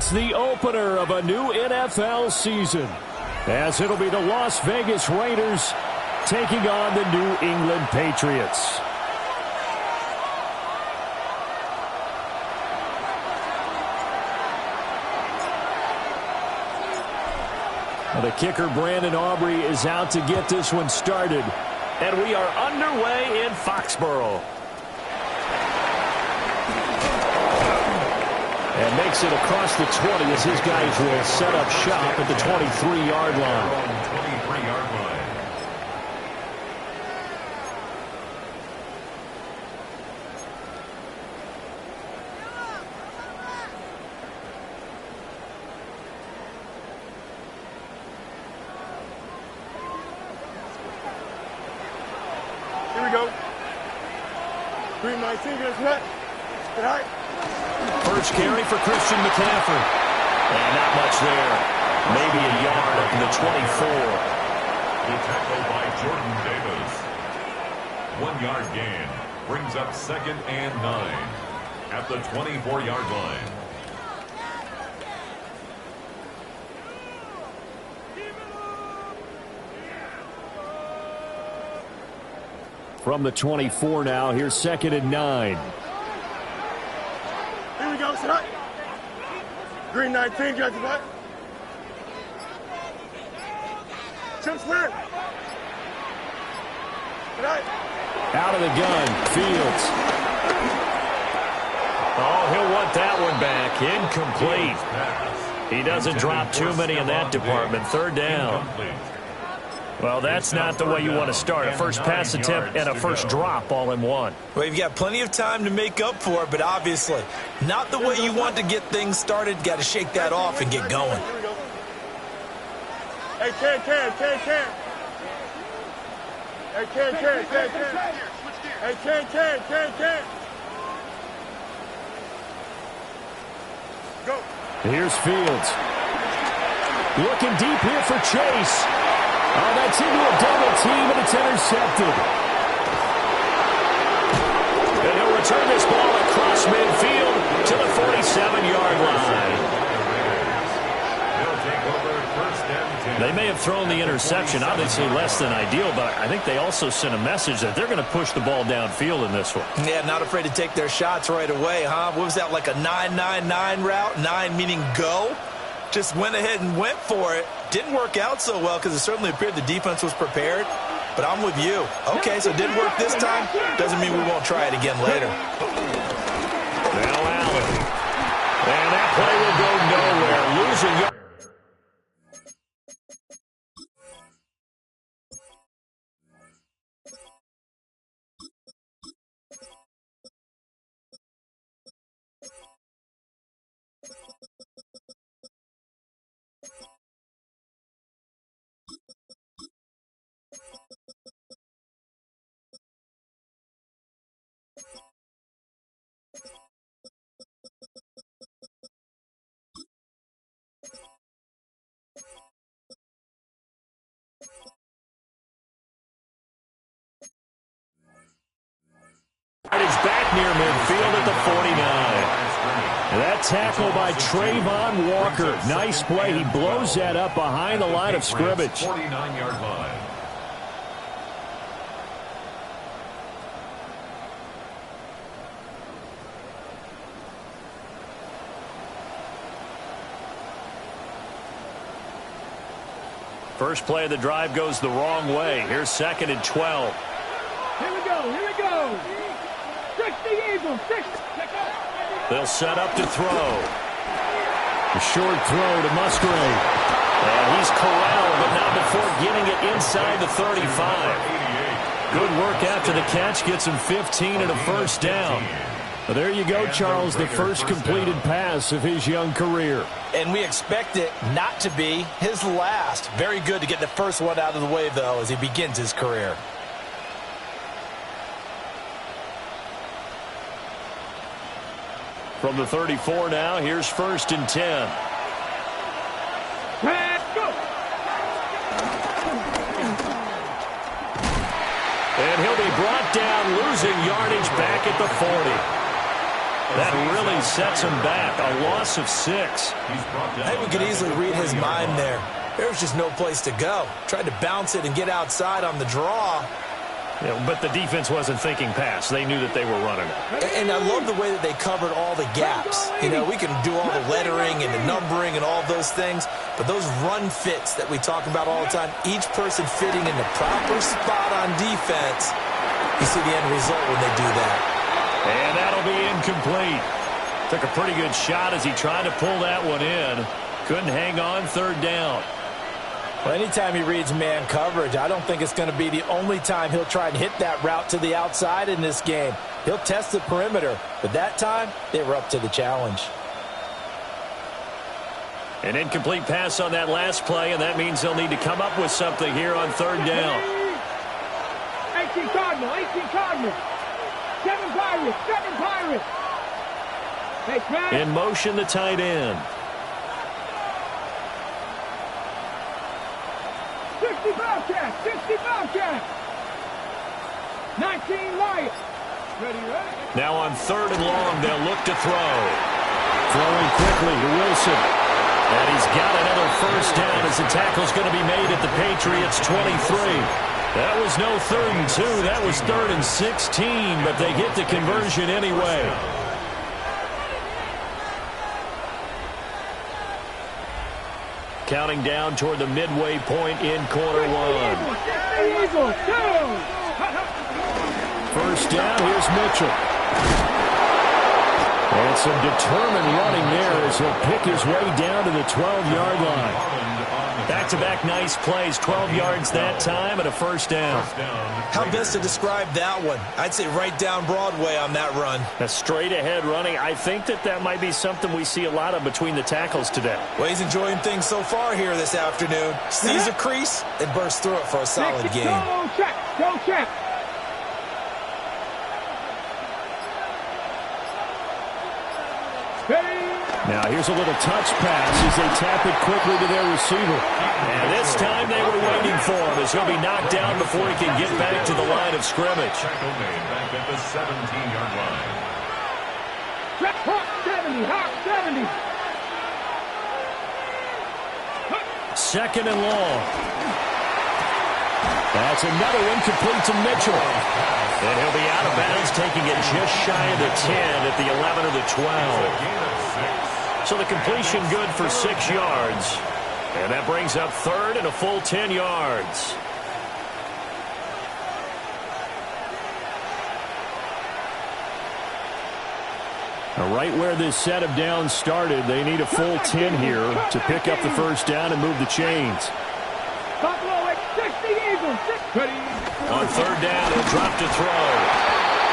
It's the opener of a new NFL season, as it'll be the Las Vegas Raiders taking on the New England Patriots. The kicker, Brandon Aubrey, is out to get this one started. And we are underway in Foxborough. And makes it across the 20 as his guys will set up shop at the 23-yard line. Here we go. 3-19, guys, what? All right. First carry for Christian McCaffrey. And not much there. Maybe a yard up to the 24. The tackle by Jordan Davis. 1 yard gain. Brings up 2nd and 9 at the 24-yard line. From the 24 now, here's 2nd and 9. Here we go, son. Green 19, guys, what? Jump square. All right. Out of the gun, Fields. Oh, he'll want that one back. Incomplete. He doesn't drop too many in that department. 3rd down. Well, that's not the way you want to start. A first pass attempt and a first drop all in one. Well, you've got plenty of time to make up for it, but obviously not the way you want to get things started. Got to shake that off and get going. Hey, Ken. Hey, Ken. Hey, Ken. Go. Here's Fields. Looking deep here for Chase. Oh, that's into a double team, and it's intercepted. And he'll return this ball across midfield to the 47-yard line. They may have thrown the interception, obviously less than ideal, but I think they also sent a message that they're going to push the ball downfield in this one. Yeah, not afraid to take their shots right away, huh? What was that, like a 9-9-9 route? 9 meaning go? Just went ahead and went for it. Didn't work out so well because it certainly appeared the defense was prepared. But I'm with you. Okay, so it didn't work this time. Doesn't mean we won't try it again later. Now Allen. And that play will go nowhere. Losing yard. Is back near midfield at the 49. That tackle by Trayvon Walker. Nice play. He blows that up behind the line of scrimmage. 49-yard line. First play of the drive goes the wrong way. Here's 2nd and 12. Here we go. 60 Eagles, 60. They'll set up to throw. A short throw to Musgrave. And he's corralled, but not before getting it inside the 35. Good work after the catch. Gets him 15 and a first down. Well, there you go, Charles, the first completed pass of his young career. And we expect it not to be his last. Very good to get the first one out of the way, though, as he begins his career. From the 34 now, here's 1st and 10. And he'll be brought down, losing yardage back at the 40. That really sets him back. A loss of 6. Hey, we could easily read his mind there. There was just no place to go. Tried to bounce it and get outside on the draw. Yeah, but the defense wasn't thinking pass. They knew that they were running it. And I love the way that they covered all the gaps. You know, we can do all the lettering and the numbering and all those things, but those run fits that we talk about all the time, each person fitting in the proper spot on defense, you see the end result when they do that. And that'll be incomplete. Took a pretty good shot as he tried to pull that one in. Couldn't hang on, 3rd down. Well, anytime he reads man coverage, I don't think it's going to be the only time he'll try and hit that route to the outside in this game. He'll test the perimeter, but that time they were up to the challenge. An incomplete pass on that last play, and that means they'll need to come up with something here on 3rd down. 18 Cardinal, 18 Cardinal. 7 Pirates, 7 Pirates. Hey, Travis. In motion, the tight end. 60 Bobcats, 60 Bobcats. 19 Lions. Ready. Now on 3rd and long, they'll look to throw. Throwing quickly to Wilson. And he's got another 1st down as the tackle's going to be made at the Patriots' 23. That was no 3rd and 2. That was 3rd and 16, but they get the conversion anyway. Counting down toward the midway point in quarter 1. 1st down, here's Mitchell. And some determined running there as he'll pick his way down to the 12-yard line. Back-to-back nice plays, 12 yards that time and a 1st down. How best to describe that one? I'd say right down Broadway on that run. A straight-ahead running. I think that might be something we see a lot of between the tackles today. Well, he's enjoying things so far here this afternoon. Sees a crease and bursts through it for a solid game. Go check, go check. Now here's a little touch pass as they tap it quickly to their receiver. And this time they were waiting for him as he'll be knocked down before he can get back to the line of scrimmage. Tackle made back at the 17-yard line. Hawk 70, Hawk 70. 2nd and long. That's another incomplete to Mitchell. And he'll be out of bounds, taking it just shy of the 10 at the 11 or the 12. So the completion good for 6 yards. And that brings up 3rd and a full 10 yards. Now right where this set of downs started, they need a full 10 here to pick up the 1st down and move the chains. Buffalo at 60 Eagles. On 3rd down, he'll drop to throw.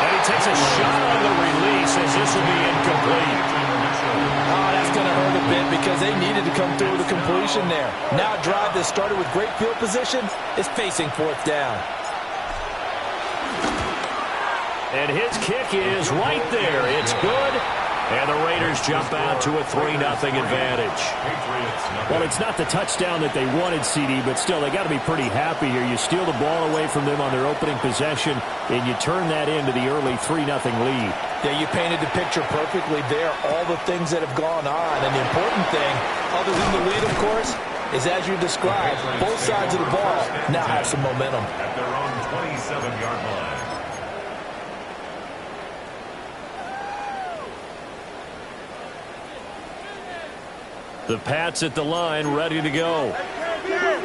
And he takes a shot on the release as this will be incomplete. Oh, that's going to hurt a bit because they needed to come through with a completion there. Now a drive that started with great field position is facing 4th down. And his kick is right there. It's good. And the Raiders jump out to a 3-0 advantage. Well, it's not the touchdown that they wanted, CD, but still, they got to be pretty happy here. You steal the ball away from them on their opening possession, and you turn that into the early 3-0 lead. Yeah, you painted the picture perfectly there, all the things that have gone on. And the important thing, other than the lead, of course, is as you described, both sides of the ball now have some momentum. At their own 27-yard line. The Pats at the line, ready to go.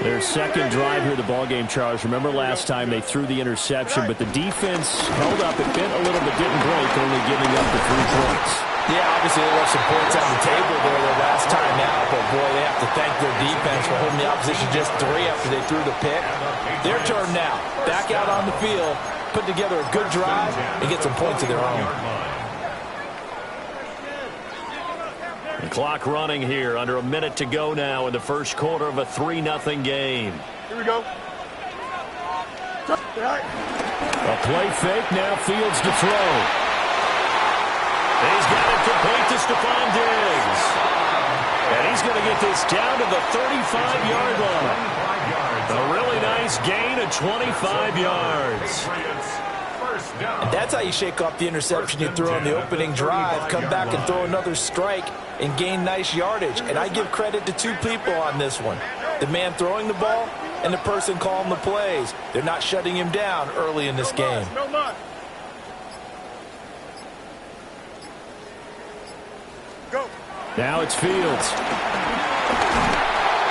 Their 2nd drive here, the ballgame, Charles. Remember last time they threw the interception, but the defense held up. It bent a little but didn't break, only giving up the 3 points. Yeah, obviously they left some points on the table there their last time out, but boy, they have to thank their defense for holding the opposition just 3 after they threw the pick. Their turn now. Back out on the field, put together a good drive, and get some points of their own. The clock running here, under a minute to go now in the 1st quarter of a 3-0 game. Here we go. A play fake, now Fields to throw. He's got it complete to Stephon Diggs. And he's going to get this down to the 35-yard line. A really nice gain of 25 yards. first down. And that's how you shake off the interception you threw on the opening drive, come back and throw another strike and gain nice yardage. And I give credit to two people on this one. The man throwing the ball and the person calling the plays. They're not shutting him down early in this game. Go. Now it's Fields.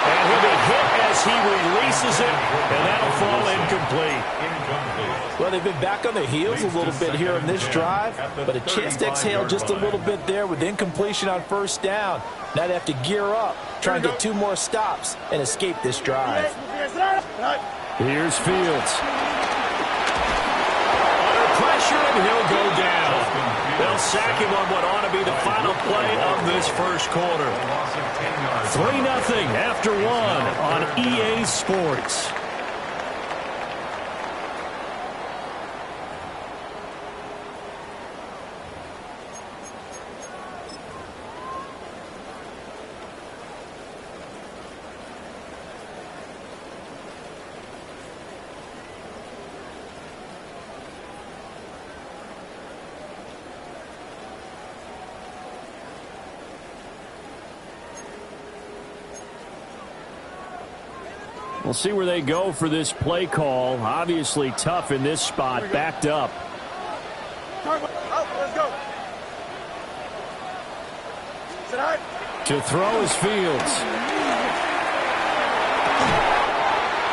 And he'll be hit as he releases it, and that'll fall incomplete. Well, they've been back on their heels a little bit here on this drive, but a chance to exhale just a little bit there with incompletion on first down. Now they have to gear up, try and get 2 more stops and escape this drive. Here's Fields. Under pressure, and he'll go down. They'll sack him on what ought to be the final play of this first quarter. 3-0 after 1 on EA Sports. We'll see where they go for this play call. Obviously tough in this spot, backed up. Let's go. To throw is Fields.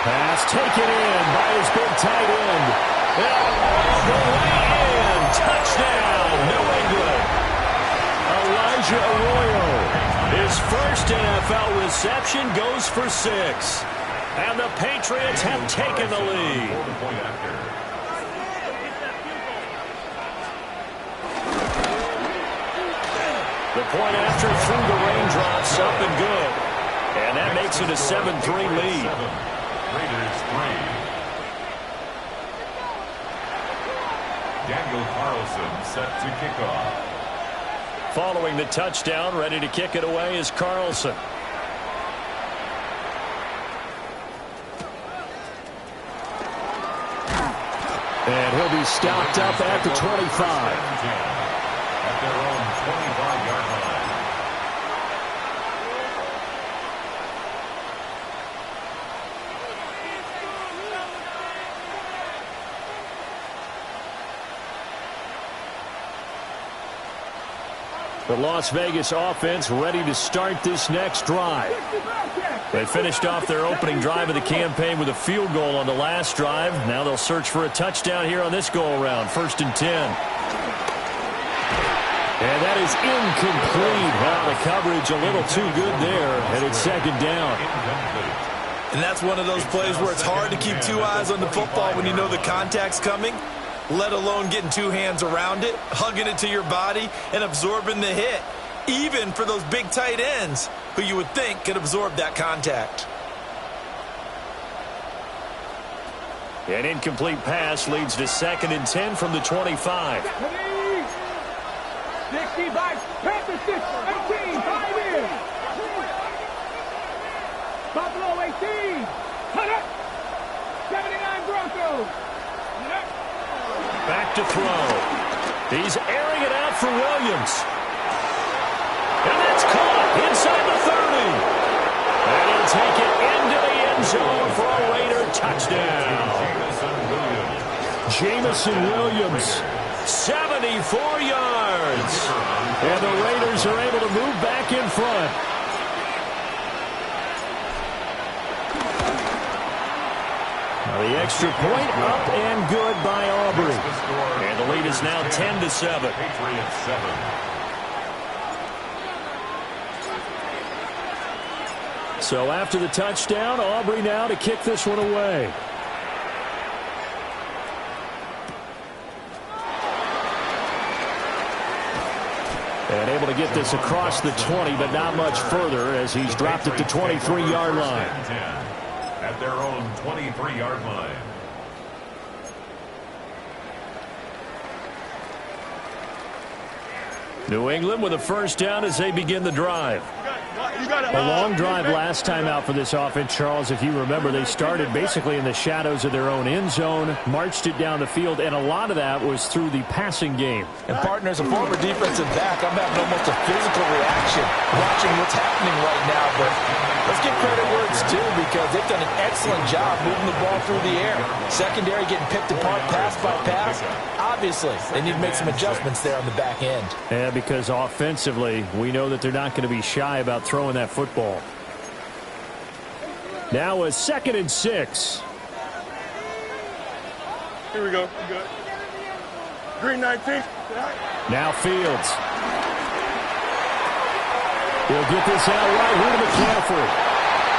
Pass taken in by his big tight end. All the way in. Touchdown, New England. Elijah Arroyo. His first NFL reception goes for 6. And the Patriots have taken the lead. The point after through the raindrops, up and good. And that makes it a 7-3 lead. Raiders 3. Daniel Carlson set to kick off. Following the touchdown, ready to kick it away is Carlson. And he'll be stopped up at the 25. At their own 25-yard line. The Las Vegas offense ready to start this next drive. They finished off their opening drive of the campaign with a field goal on the last drive. Now they'll search for a touchdown here on this go-around. 1st and 10. And that is incomplete. Wow, the coverage a little too good there, and it's 2nd down. And that's one of those plays where it's hard to keep 2 eyes on the football when you know the contact's coming, let alone getting 2 hands around it, hugging it to your body, and absorbing the hit. Even for those big tight ends who you would think could absorb that contact. An incomplete pass leads to 2nd and 10 from the 25. 65, Panthers 6, 18, 5 in. Buffalo 18, cut up. 79 Broncos. Back to throw. He's airing it out for Williams. And that's caught inside the 30. And he'll take it into the end zone for a Raider touchdown. Jamison Williams, 74 yards. And the Raiders are able to move back in front. Now the extra point up and good by Aubrey. And the lead is now 10-7. Patriots 7. So after the touchdown, Aubrey now to kick this one away. And able to get this across the 20, but not much further as he's dropped it to 23-yard line. At their own 23-yard line. New England with a first down as they begin the drive. A long drive last time out for this offense, Charles. If you remember, they started basically in the shadows of their own end zone, marched it down the field, and a lot of that was through the passing game. And, partner, as a former defensive back, I'm having almost a physical reaction watching what's happening right now. But let's give credit where it's due, because they've done an excellent job moving the ball through the air. Secondary getting picked apart pass by pass. Obviously, they need to make some adjustments there on the back end. Yeah, because offensively, we know that they're not going to be shy about throwing that football. Now a 2nd and 6. Here we go. Good. Green 19. Now Fields. He'll get this out right here to McCaffrey.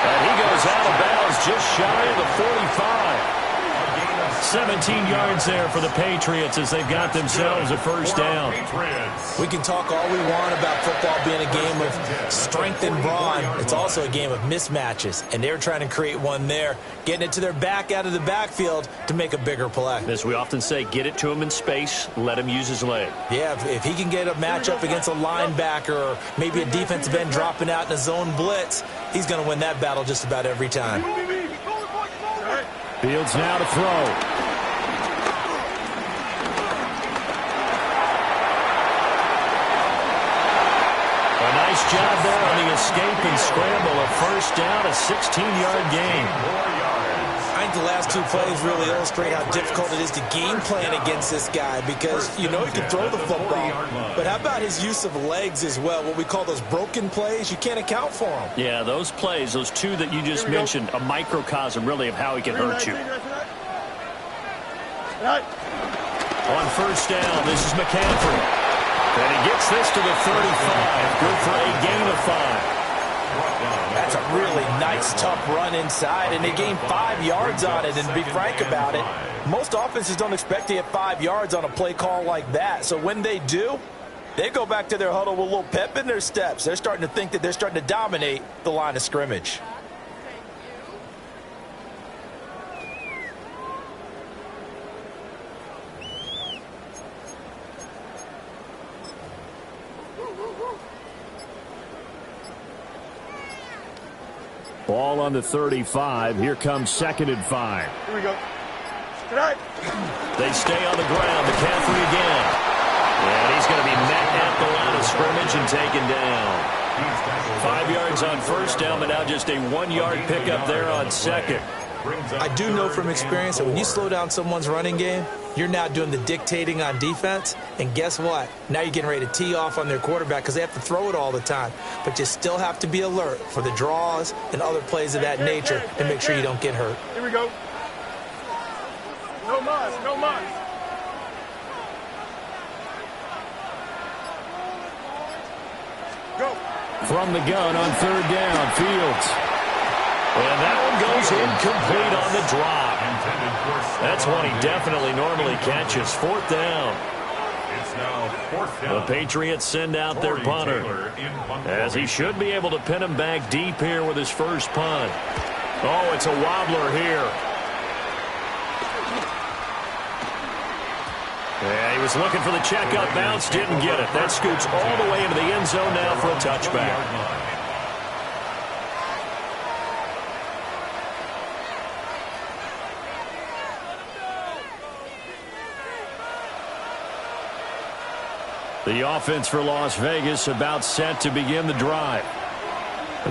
And he goes out of bounds just shy of the 45. 17 yards there for the Patriots as they've got themselves a first down. We can talk all we want about football being a game of strength and brawn. It's also a game of mismatches, and they're trying to create one there, getting it to their back out of the backfield to make a bigger play. As we often say, get it to him in space, let him use his leg. Yeah, if he can get a matchup against a linebacker or maybe a defensive end dropping out in a zone blitz, he's going to win that battle just about every time. Fields now to throw. Nice job there on the escape and scramble. A first down, a 16-yard gain. I think the last two plays really illustrate how difficult it is to game plan against this guy, because you know he can throw the football, but how about his use of legs as well? What we call those broken plays, you can't account for them. Yeah, those plays, those two that you just mentioned, a microcosm really of how he can hurt you. On first down, this is McCaffrey. And he gets this to the 35. Good for a gain of 5. That's a really nice, tough run inside, and they gained 5 yards on it. And to be frank about it, most offenses don't expect to get 5 yards on a play call like that. So when they do, they go back to their huddle with a little pep in their steps. They're starting to think that they're starting to dominate the line of scrimmage. Ball on the 35. Here comes 2nd and 5. Here we go. Tonight. They stay on the ground. McCaffrey again. And he's going to be met at the line of scrimmage and taken down. 5 yards on first down, but now just a 1-yard pickup there on second. I do know from experience that when you slow down someone's running game, you're now doing the dictating on defense, and guess what? Now you're getting ready to tee off on their quarterback because they have to throw it all the time. But you still have to be alert for the draws and other plays of that nature to make sure you don't get hurt. Here we go. No mas, no mas. Go. From the gun on 3rd down, Fields. And that one goes incomplete on the drop. That's one he definitely normally catches. 4th down. It's now 4th down. The Patriots send out their punter, as he should be able to pin him back deep here with his first punt. Oh, it's a wobbler here. Yeah, he was looking for the checkup bounce, didn't get it. That scoots all the way into the end zone now for a touchback. The offense for Las Vegas about set to begin the drive.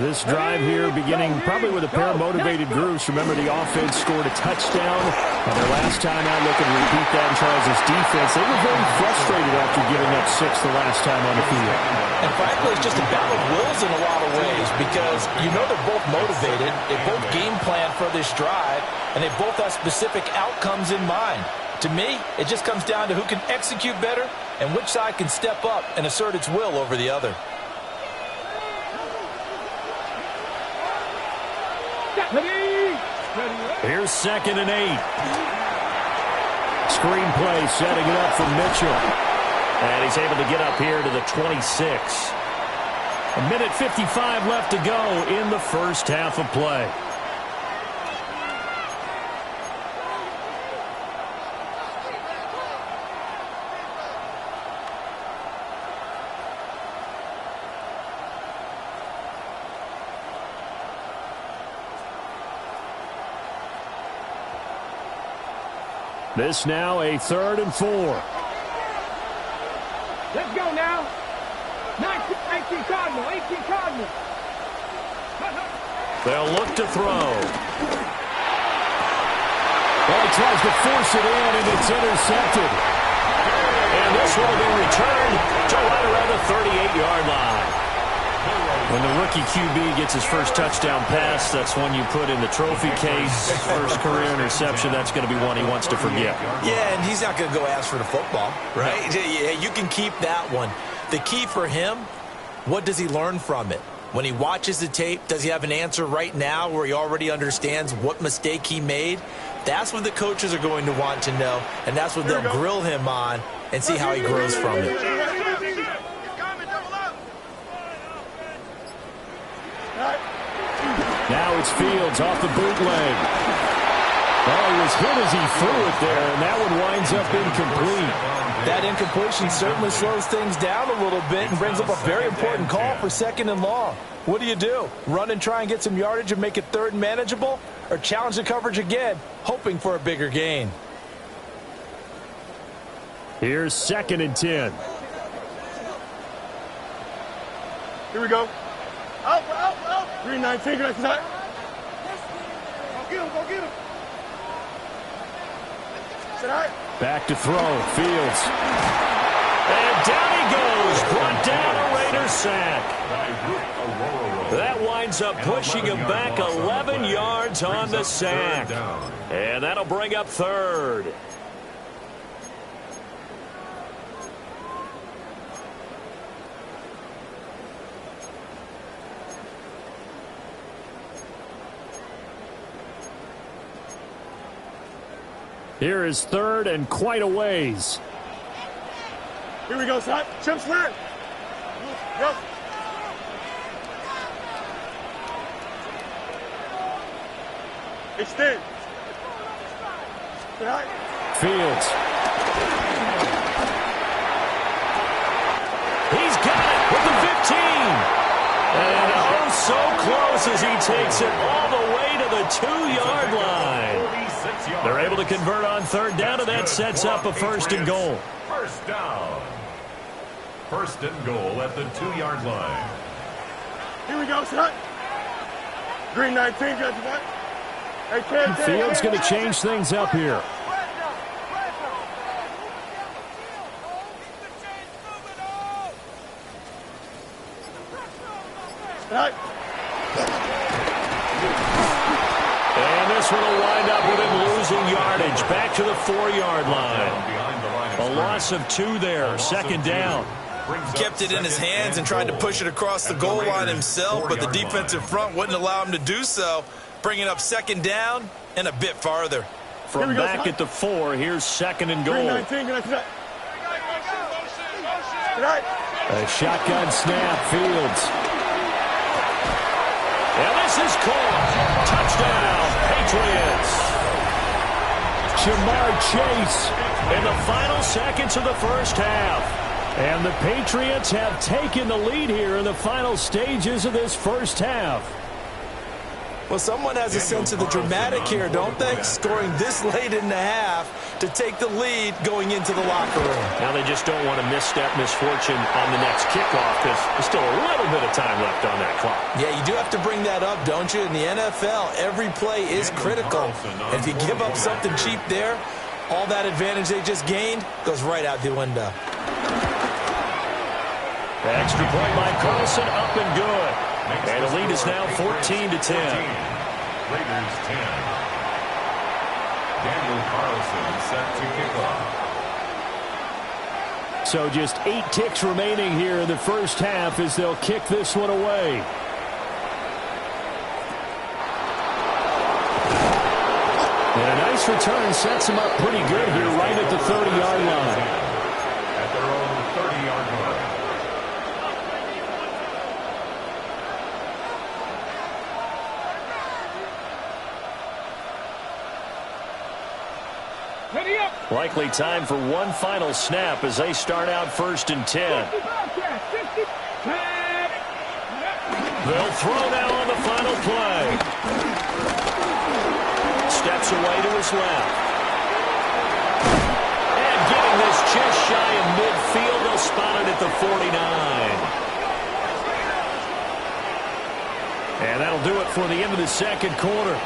This drive here beginning probably with a pair of motivated groups. Remember, the offense scored a touchdown on their last time out. Looking to repeat that in Charles' defense. They were very frustrated after giving up 6 the last time on the field. And frankly, it's just a battle of wills in a lot of ways, because you know they're both motivated. They both game plan for this drive, and they both have specific outcomes in mind. To me, it just comes down to who can execute better and which side can step up and assert its will over the other. Here's 2nd and 8. Screenplay setting it up for Mitchell. And he's able to get up here to the 26. A minute 55 left to go in the first half of play. This now a 3rd and 4. Let's go now. 18 Cardinal, 18 Cardinal. They'll look to throw. Well, he tries to force it in, and it's intercepted. And this one will be returned to right around the 38-yard line. When the rookie QB gets his first touchdown pass, that's one you put in the trophy case. First career interception, that's going to be one he wants to forget. Yeah, and he's not going to go ask for the football, right? Yeah, you can keep that one. The key for him, what does he learn from it? When he watches the tape, does he have an answer right now where he already understands what mistake he made? That's what the coaches are going to want to know, and that's what they'll grill him on and see how he grows from it. Now it's Fields off the bootleg. Oh, he was hit as he threw it there, and that one winds up incomplete. That incompletion certainly slows things down a little bit and brings up a very important call for 2nd and long. What do? Run and try and get some yardage and make it 3rd and manageable? Or challenge the coverage again, hoping for a bigger gain? Here's 2nd and 10. Here we go. Out. 3-19, go get him, go get him. Back to throw, Fields. And down he goes, brought down a Raider sack. That winds up pushing him back 11 yards on the sack. And that'll bring up 3rd. Here is 3rd and quite a ways. Here we go, son. Chip slant. Go. Extend. Fields. He's got it with the 15. And oh, so close as he takes it all the way to the 2-yard line. They're able to convert on 3rd down, and that sets up a 1st and goal. First down. 1st and goal at the 2-yard line. Here we go, son. Green 19, go to that. Fields going to change things up here. And this one will wind up with him losing yardage. Back to the 4-yard line. A loss of 2 there. 2nd down. Kept it in his hands and tried to push it across the goal line himself, but the defensive front wouldn't allow him to do so, bringing up 2nd down and a bit farther. From back at the 4, here's 2nd and goal. A shotgun snap, Fields. And this is caught. Touchdown, Patriots. Jamar Chase in the final seconds of the first half. And the Patriots have taken the lead here in the final stages of this first half. Well, someone has a sense of the dramatic here, don't they? Scoring this late in the half to take the lead going into the locker room. Now they just don't want to misstep misfortune on the next kickoff because there's still a little bit of time left on that clock. Yeah, you do have to bring that up, don't you? In the NFL, every play is critical. And if you give up something cheap there, all that advantage they just gained goes right out the window. The extra point by Carlson, up and good. And the lead is now 14-10. Raiders 10. Daniel Carlson set to kick off. So just 8 ticks remaining here in the first half as they'll kick this one away. And a nice return sets them up pretty good here right at the 30-yard line. At their own 30-yard line. Likely time for one final snap as they start out 1st and 10. They'll throw now on the final play. Steps away to his left. getting this just shy of midfield. They'll spot it at the 49. And that'll do it for the end of the second quarter.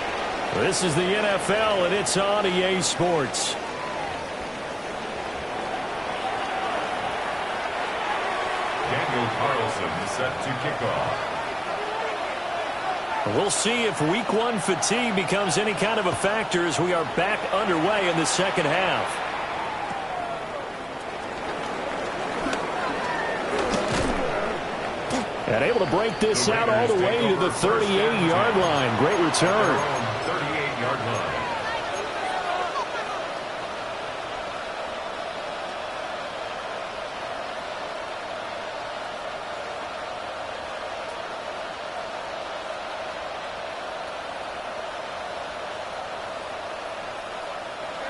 This is the NFL, and it's on EA Sports. Daniel Carlson set to kick off. We'll see if week one fatigue becomes any kind of a factor as we are back underway in the second half. And able to break this out all the way to the 38-yard line. Great return. 38-yard line.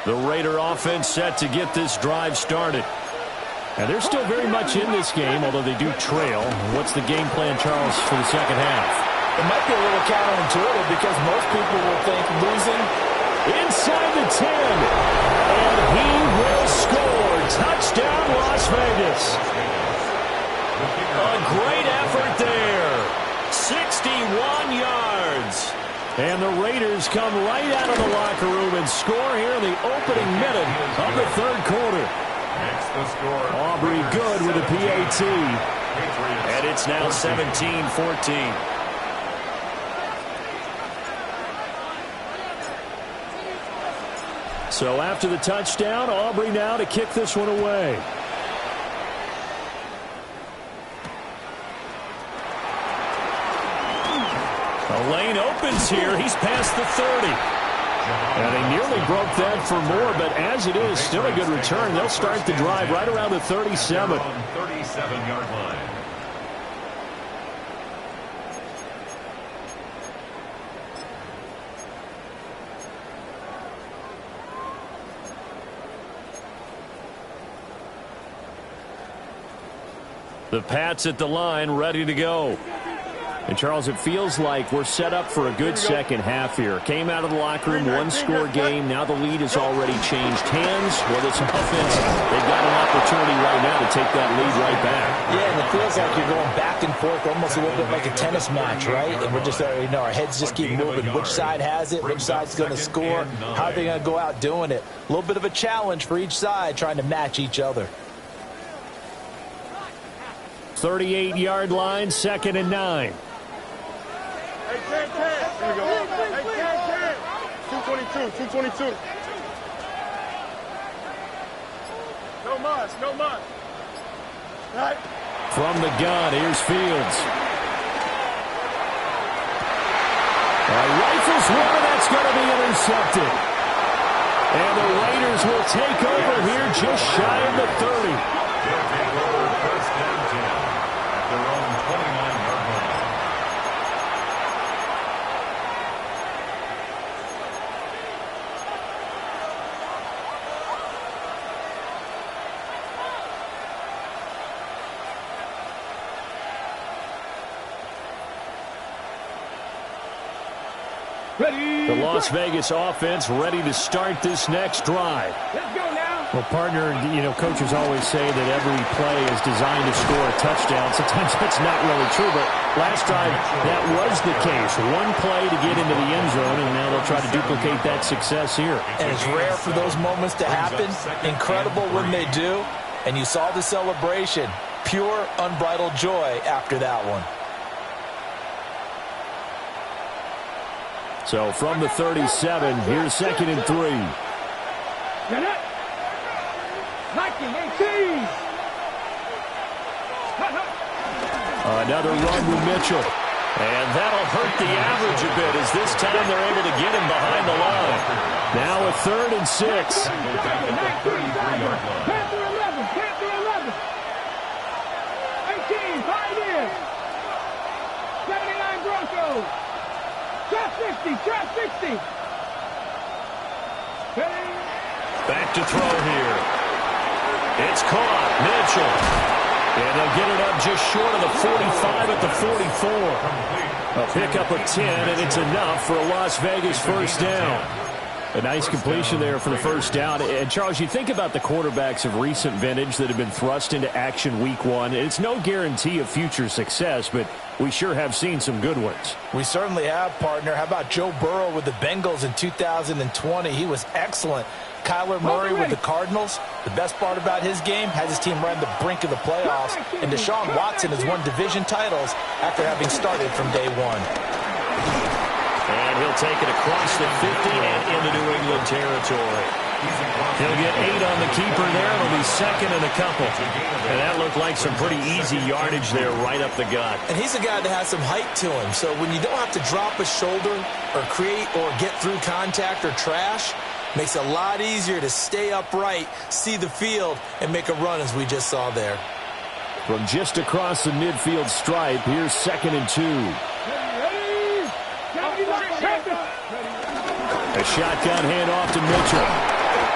The Raider offense set to get this drive started. And they're still very much in this game, although they do trail. What's the game plan, Charles, for the second half? It might be a little counterintuitive because most people will think losing. Inside the 10. And he will score. Touchdown, Las Vegas. A great effort there. 61 yards. And the Raiders come right out of the locker room and score here in the opening minute of the third quarter. Makes the score. Aubrey good with a PAT. And it's now 17-14. So after the touchdown, Aubrey now to kick this one away. The lane opens here. He's past the 30. And they nearly broke that for more, but as it is, still a good return. They'll start the drive right around the 37. 37-yard line. The Pats at the line, ready to go. And, Charles, it feels like we're set up for a good second half here. Came out of the locker room, one-score game. Now the lead has already changed hands. Well, this offense, they've got an opportunity right now to take that lead right back. Yeah, and it feels like you're going back and forth, almost a little bit like a tennis match, right? And we're just, our heads just keep moving. Which side has it? Which side's going to score? How are they going to go out doing it? A little bit of a challenge for each side, trying to match each other. 38-yard line, 2nd and 9. Hey, 10, 10. Here we go. Hey, 10, 10. 222, 222. No mas, no mas. Right. From the gun, here's Fields. Rifles one, that's going to be intercepted. And the Raiders will take over here just shy of the 30. They'll take over first and 10 at their own 29-yard line. Ready. The Las Vegas offense ready to start this next drive. Let's go now. Well, partner, coaches always say that every play is designed to score a touchdown. Sometimes that's not really true, but last drive, that was the case. One play to get into the end zone, and now they'll try to duplicate that success here. And it's rare for those moments to happen. Incredible when they do. And you saw the celebration. Pure, unbridled joy after that one. So from the 37, here's 2nd and 3. Get it. Nike 18. Another run with Mitchell. And that'll hurt the average a bit as this time they're able to get him behind the line. Now a 3rd and 6. Panther 11. Panther 11. 18. Pioneers. 79 Broncos. Trap 60. Trap 60. Back to throw here. It's caught. Mitchell. And they'll get it up just short of the 45 at the 44. A pickup of 10, and it's enough for a Las Vegas first down. A nice completion there for the first down. And, Charles, you think about the quarterbacks of recent vintage that have been thrust into action week one. It's no guarantee of future success, but we sure have seen some good ones. We certainly have, partner. How about Joe Burrow with the Bengals in 2020? He was excellent. Kyler Murray with the Cardinals. The best part about his game, has his team right on the brink of the playoffs. And Deshaun Watson has won division titles after having started from day one. And he'll take it across the 50 and into New England territory. He'll get 8 on the keeper there. It'll be second and a couple. And that looked like some pretty easy yardage there right up the gut. And he's a guy that has some height to him. So when you don't have to drop a shoulder or create or get through contact or trash, makes it a lot easier to stay upright, see the field, and make a run as we just saw there. From just across the midfield stripe, here's second and 2. A shotgun handoff to Mitchell.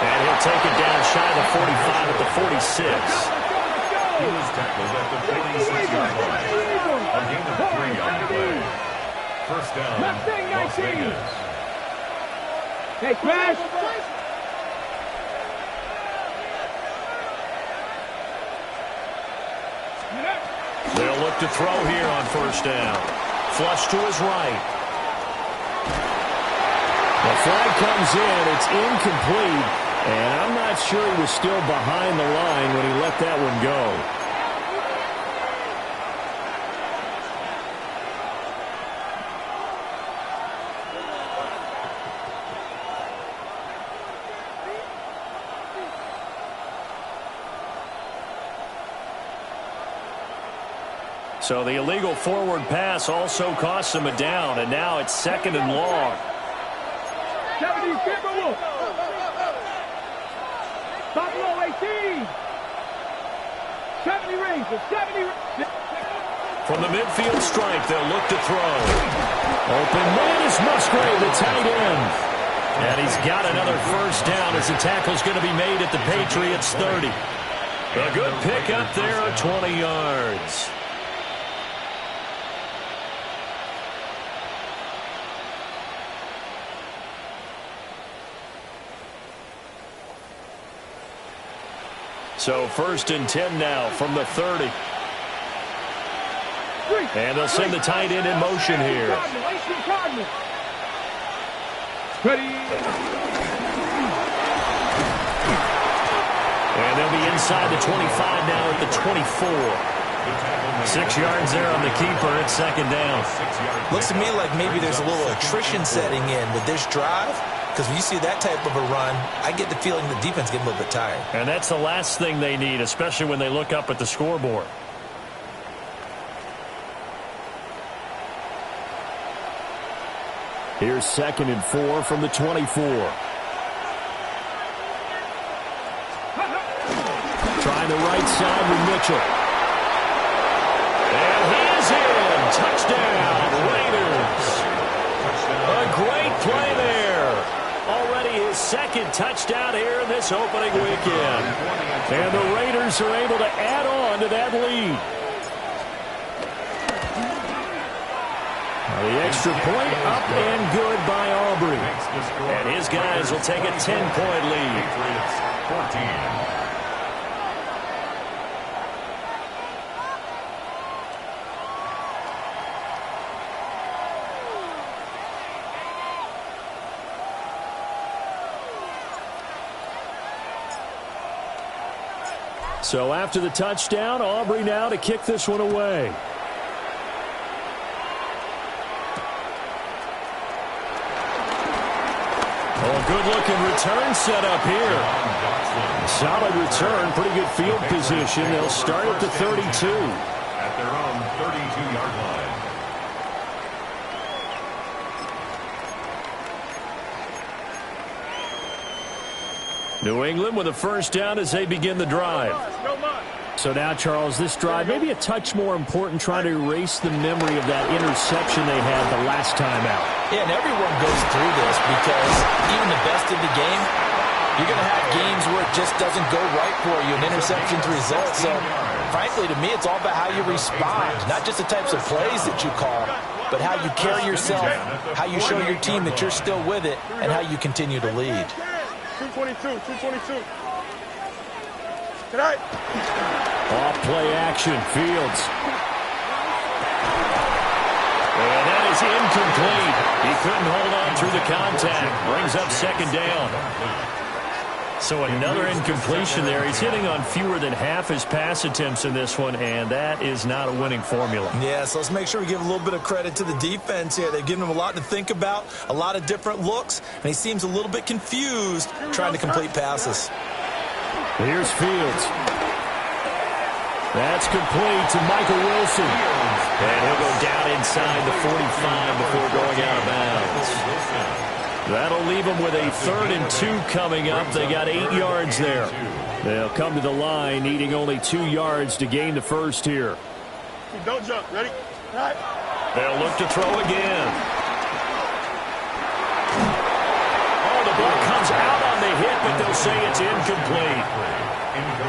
And he'll take it down shy of the 45 at the 46. He was tackled at the 46-yard line. A gain of 3 on the play. First down, Las Vegas. Hey, Crash. They'll look to throw here on first down. Flush to his right. The flag comes in. It's incomplete. And I'm not sure he was still behind the line when he let that one go. So the illegal forward pass also costs him a down, and now it's second and long. 70, Timberwolf. Buffalo 18. 70 Rangers, 70. From the midfield stripe, they'll look to throw. Open man is Musgrave, the tight end. And he's got another first down as the tackle's going to be made at the Patriots 30. A good pick up there at 20 yards. So first and 10 now from the 30. And they'll send the tight end in motion here. And they'll be inside the 25 now at the 24. 6 yards there on the keeper. It's second down. Looks to me like maybe there's a little attrition setting in with this drive. Because when you see that type of a run, I get the feeling the defense getting a little bit tired. And that's the last thing they need, especially when they look up at the scoreboard. Here's second and 4 from the 24. Trying the right side with Mitchell. And he is in. Touchdown, Raiders. A great play there. Already his second touchdown here in this opening weekend. And the Raiders are able to add on to that lead. Now the extra point up and good by Aubrey. And his guys will take a 10-point lead. 14. So after the touchdown, Aubrey now to kick this one away. Oh, a good-looking return set up here. Solid return, pretty good field position. They'll start at the 32. At their own 32-yard line. New England with a first down as they begin the drive. So now, Charles, this drive maybe a touch more important, trying to erase the memory of that interception they had the last time out. Yeah, and everyone goes through this because even the best of the game, you're going to have games where it just doesn't go right for you, and interceptions result. So, frankly, to me, it's all about how you respond, not just the types of plays that you call. but how you carry yourself, how you show your team that you're still with it, and how you continue to lead. 222. Good night. Off play action, Fields. And that is incomplete. He couldn't hold on through the contact. Brings up second down. So another incompletion there. He's hitting on fewer than half his pass attempts in this one, and that is not a winning formula. Yeah, so let's make sure we give a little bit of credit to the defense here. They've given him a lot to think about, a lot of different looks, and he seems a little bit confused trying to complete passes. Here's Fields. That's complete to Michael Wilson. And he'll go down inside the 45 before going out of bounds. That'll leave them with a 3rd and 2 coming up. They got 8 yards there. They'll come to the line needing only 2 yards to gain the first here. Don't jump. Ready? Right. They'll look to throw again. Oh, the ball comes out on the hit, but they'll say it's incomplete.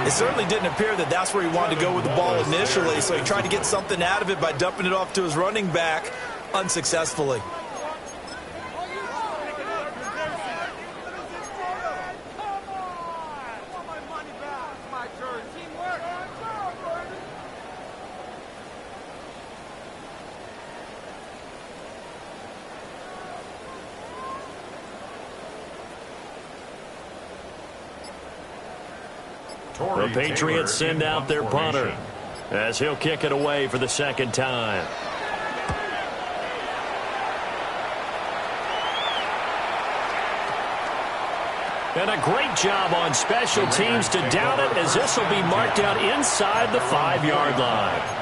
It certainly didn't appear that that's where he wanted to go with the ball initially, so he tried to get something out of it by dumping it off to his running back unsuccessfully. The Patriots send out their punter as he'll kick it away for the second time. And a great job on special teams to down it, as this will be marked out inside the 5-yard line.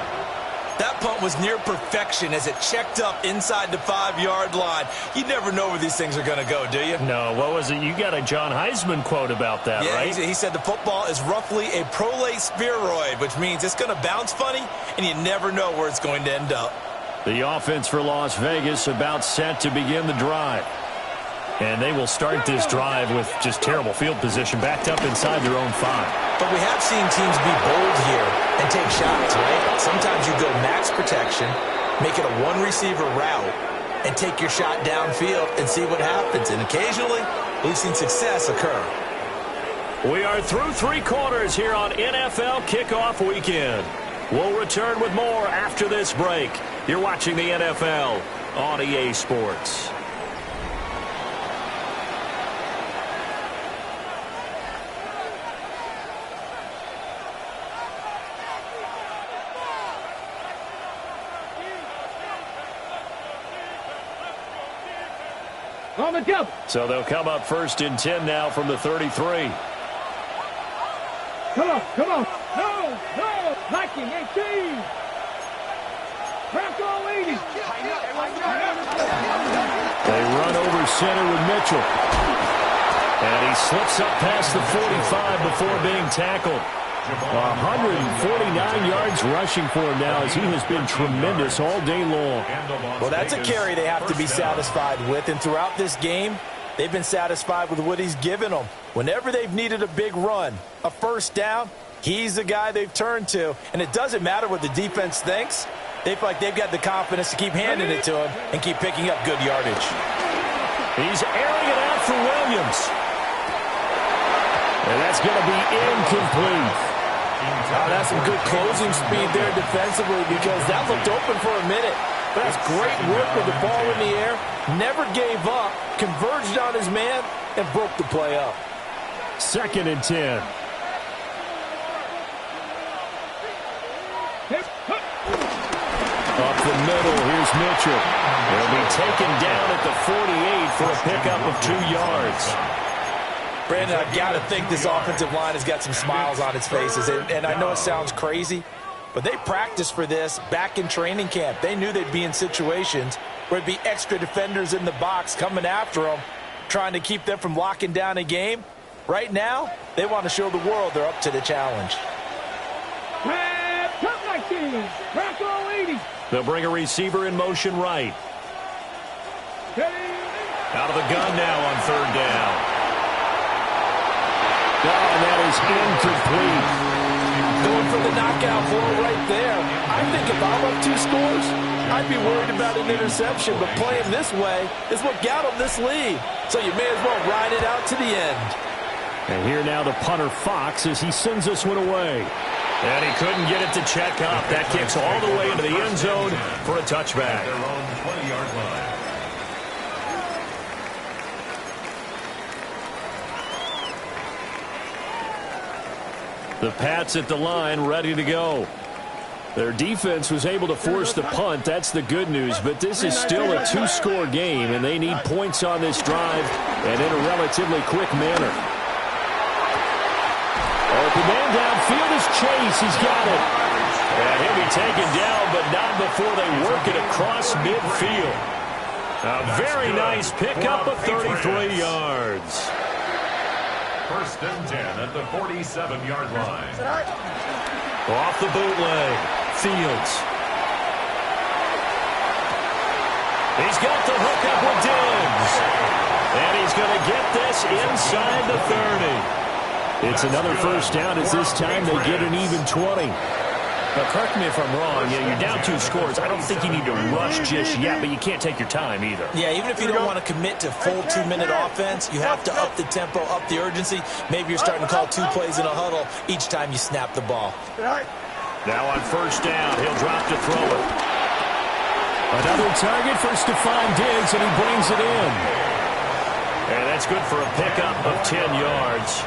That punt was near perfection as it checked up inside the 5-yard line. You never know where these things are going to go, do you? No, what was it? You got a John Heisman quote about that, yeah, right? He said the football is roughly a prolate spheroid, which means it's going to bounce funny, and you never know where it's going to end up. The offense for Las Vegas about set to begin the drive. And they will start this drive with just terrible field position, backed up inside their own 5. But we have seen teams be bold here and take shots, right? Sometimes you go max protection, make it a one-receiver route, and take your shot downfield and see what happens. And occasionally, we've seen success occur. We are through 3 quarters here on NFL Kickoff Weekend. We'll return with more after this break. You're watching the NFL on EA Sports. On the double. So they'll come up 1st and 10 now from the 33. Come on. No. Liking 18. Bronco 80. They run over center with Mitchell. And he slips up past the 45 before being tackled. 149 yards rushing for him now, as he has been tremendous all day long. Well, that's a carry they have to be satisfied with, and throughout this game, they've been satisfied with what he's given them. Whenever they've needed a big run, a first down, he's the guy they've turned to, and it doesn't matter what the defense thinks. They feel like they've got the confidence to keep handing it to him and keep picking up good yardage. He's airing it out for Williams. And that's going to be incomplete. That's some good closing speed there defensively, because that looked open for a minute. But that's great work with the ball in the air. Never gave up, converged on his man, and broke the play up. 2nd and 10. Up the middle, here's Mitchell. He'll be taken down at the 48 for a pickup of 2 yards. Brandon, I've got to think this offensive line has got some smiles on its faces. And I know it sounds crazy, but they practiced for this back in training camp. They knew they'd be in situations where there'd be extra defenders in the box coming after them, trying to keep them from locking down a game. Right now, they want to show the world they're up to the challenge. Top 19. Bronco 80. They'll bring a receiver in motion right. Out of the gun now on 3rd down. Oh, and that is incomplete. Going for on the knockout blow right there. I think if I'm up 2 scores, I'd be worried about an interception, but playing this way is what got him this lead. So you may as well ride it out to the end. And here now the punter Fox as he sends this one away. And he couldn't get it to check up. That kicks all the way into the end zone for a touchback. Their own 20-yard line. The Pats at the line, ready to go. Their defense was able to force the punt. That's the good news. But this is still a 2-score game, and they need points on this drive and in a relatively quick manner. Open man downfield is Chase. He's got it. And he'll be taken down, but not before they work it across midfield. A very nice pickup of 33 yards. 1st and 10 at the 47-yard line. Off the bootleg. Fields. He's got the hook up with Diggs. And he's going to get this inside the 30. It's another first down as this time they get an even 20. Now, correct me if I'm wrong. You're down 2 scores. I don't think you need to rush just yet, but you can't take your time either. Yeah, even if you don't want to commit to full 2-minute offense, you have to up the tempo, up the urgency. Maybe you're starting to call 2 plays in a huddle each time you snap the ball. Now on first down, he'll drop to throw it. Another target for Stephon Diggs, and he brings it in. And that's good for a pickup of 10 yards.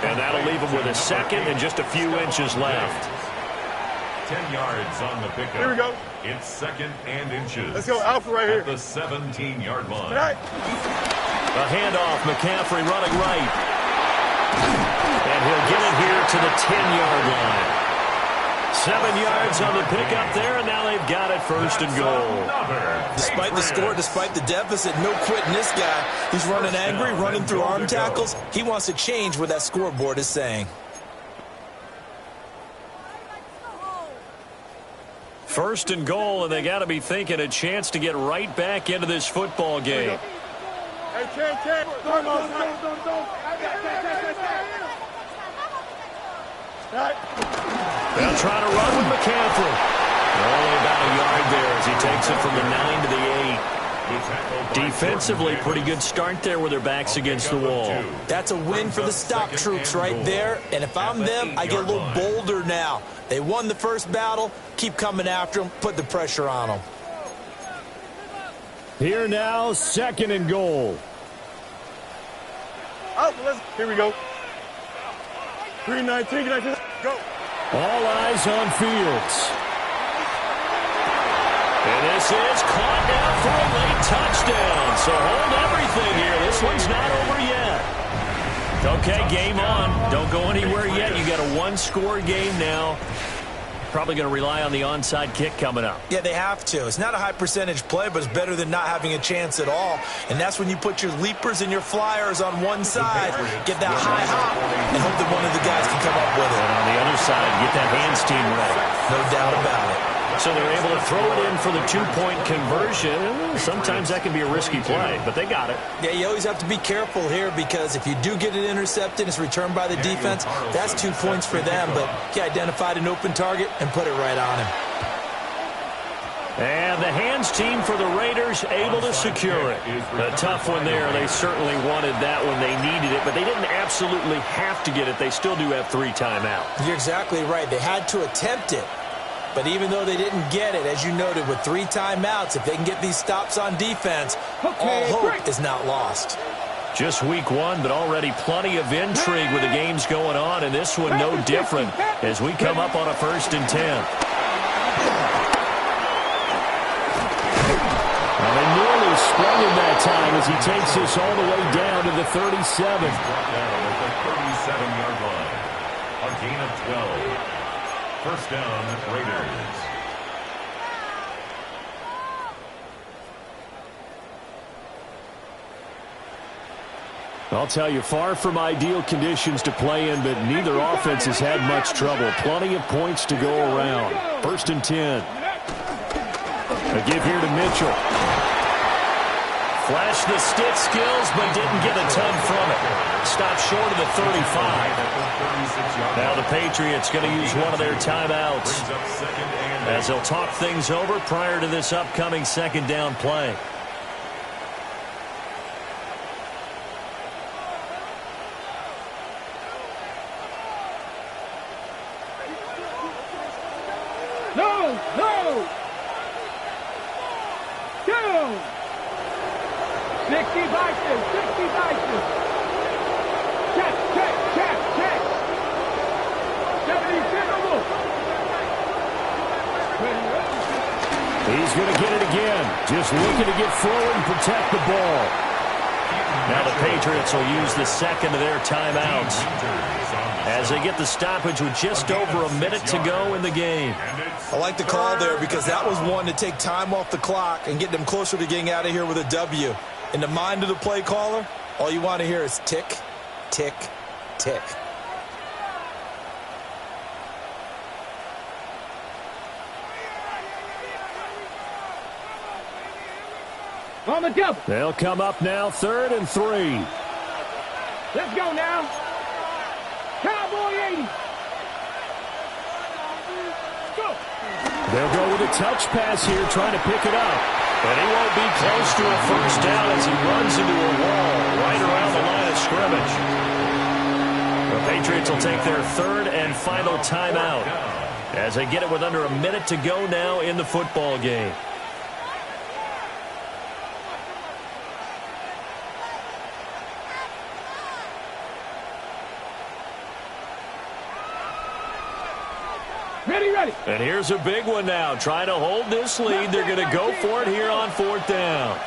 And that'll leave him with a second and just a few inches left. 10 yards on the pickup. Here we go. It's 2nd and inches. Let's go, Alpha right here. At the 17-yard line. A handoff, McCaffrey running right. And he'll get it here to the 10-yard line. 7 yards on the pickup there, and now they've got it 1st and goal. Despite the score, despite the deficit, no quitting this guy. He's running angry, running through arm tackles. He wants to change what that scoreboard is saying. 1st and goal, and they got to be thinking a chance to get right back into this football game. Hey, Ken. They'll try to run with McCaffrey. Only about a yard there as he takes it from the 9 to the 8. Defensively, pretty good start there with their backs against the wall. That's a win for the stop troops right there. And if I'm them, I get a little bolder now. They won the first battle. Keep coming after them. Put the pressure on them. Here now, 2nd and goal. Here we go. 319, go. All eyes on Fields. And this is caught now for a late touchdown. So hold everything here. This one's not over yet. Okay, game on. Don't go anywhere yet. You got a 1-score game now. Probably going to rely on the onside kick coming up. Yeah, they have to. It's not a high percentage play, but it's better than not having a chance at all. And that's when you put your leapers and your flyers on one side, get that high hop, and hope that one of the guys can come up with it. And on the other side, get that hands team ready. No doubt about it. So they're able to throw it in for the 2-point conversion. Sometimes that can be a risky play, but they got it. Yeah, you always have to be careful here because if you do get it intercepted, it's returned by the defense. That's 2 points for them, but he identified an open target and put it right on him. And the hands team for the Raiders able to secure it. A tough one there. They certainly wanted that when they needed it, but they didn't absolutely have to get it. They still do have 3 timeouts. You're exactly right. They had to attempt it. But even though they didn't get it, as you noted, with 3 timeouts, if they can get these stops on defense, all hope is not lost. Just week 1, but already plenty of intrigue with the games going on, and this one no different as we come up on a 1st and 10. Well, they nearly sprung him that time as he takes this all the way down to the 37. Brought down at the 37-yard line. A gain of 12. 1st down, Raiders. I'll tell you, far from ideal conditions to play in, but neither offense has had much trouble. Plenty of points to go around. 1st and 10. A give here to Mitchell. Flashed the stick skills, but didn't get a ton from it. Stopped short of the 35. Now the Patriots going to use one of their timeouts as they'll talk things over prior to this upcoming second down play. No, no. 60 vices, 60 vices. Check, check, check, check. 70 general. He's going to get it again. Just looking to get forward and protect the ball. Now the Patriots will use the second of their timeouts as they get the stoppage with just over a minute to go in the game. I like the call there because that was one to take time off the clock and get them closer to getting out of here with a W. In the mind of the play caller, all you want to hear is tick, tick, tick. On the double. They'll come up now, 3rd and 3. Let's go now. Cowboy 80. Go. They'll go with a touch pass here, trying to pick it up. And he won't be close to a first down as he runs into a wall right around the line of scrimmage. The Patriots will take their 3rd and final timeout as they get it with under a minute to go now in the football game. Ready, ready. And here's a big one now. Trying to hold this lead. They're going to go for it here on 4th down.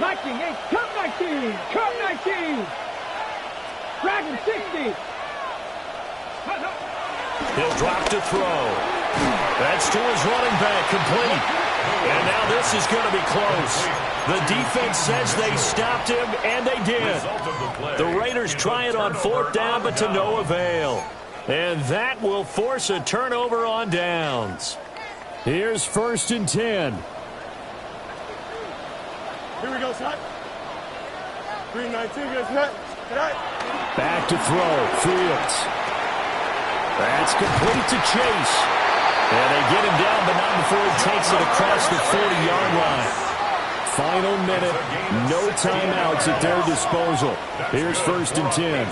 19, 8, come 19, come 19. Dragon 60. He'll drop to throw. That's to his running back, complete. And now this is going to be close. The defense says they stopped him, and they did. The Raiders try it on 4th down, but to no avail. And that will force a turnover on downs. Here's 1st and 10. Here we go, Scott. 319, get set. Back to throw. Fields. That's complete to Chase. And they get him down, but not before he takes it across the 40-yard line. Final minute. No timeouts at their disposal. Here's 1st and 10.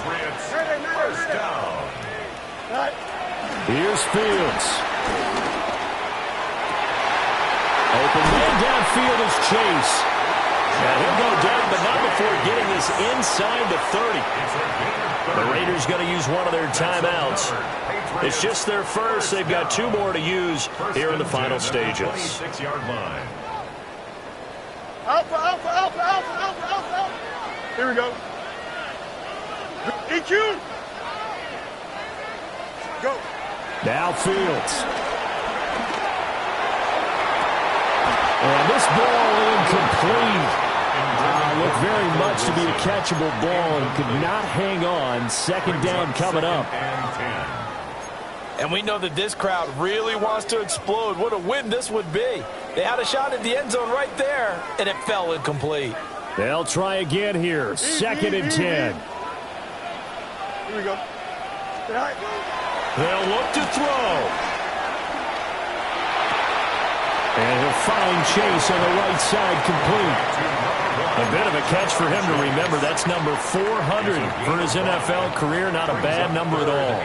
Here's Fields. Open man downfield is Chase. And he'll go down, but not before getting this inside the 30. The Raiders going to use one of their timeouts. It's just their first. They've got 2 more to use here in the final stages. Alpha, alpha, alpha, alpha, alpha, alpha, alpha. Here we go. EQ. Go. Now Fields. And this ball incomplete. Looked very much to be a catchable ball and could not hang on. 2nd down coming up. And we know that this crowd really wants to explode. What a win this would be. They had a shot at the end zone right there, and it fell incomplete. They'll try again here. 2nd and 10. Here we go. They'll look to throw. And he'll find Chase on the right side, complete. A bit of a catch for him to remember. That's number 400 for his NFL career. Not a bad number at all.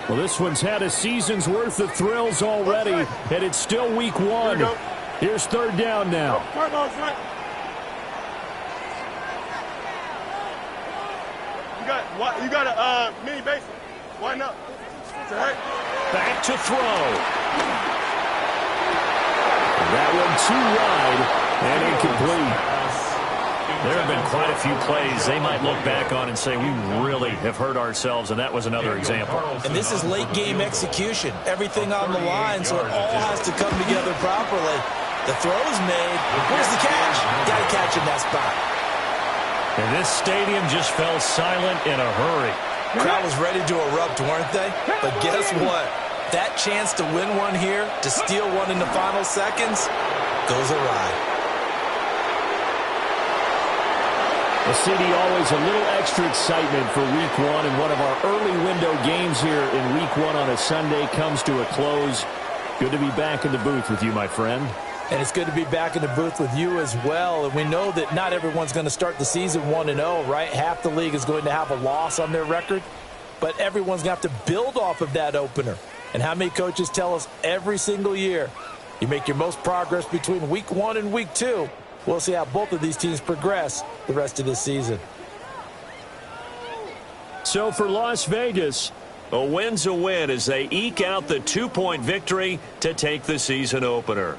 Well, this one's had a season's worth of thrills already, and it's still week 1. Here's 3rd down now. You got a mini base. Why not? Back to throw. That one too wide and incomplete. There have been quite a few plays they might look back on and say, we really have hurt ourselves, and that was another example. And this is late-game execution. Everything on the line, so it all has to come together properly. The throw's made. Where's the catch? Got to catch in that spot. And this stadium just fell silent in a hurry. The crowd was ready to erupt, weren't they? But guess what? That chance to win one here, to steal one in the final seconds, goes awry. Well, CD, always a little extra excitement for Week 1, and one of our early window games here in Week 1 on a Sunday comes to a close. Good to be back in the booth with you, my friend. And it's good to be back in the booth with you as well. And we know that not everyone's going to start the season 1-0, right? Half the league is going to have a loss on their record, but everyone's going to have to build off of that opener. And how many coaches tell us every single year, you make your most progress between Week 1 and Week 2. We'll see how both of these teams progress the rest of this season. So for Las Vegas, a win's a win as they eke out the 2-point victory to take the season opener.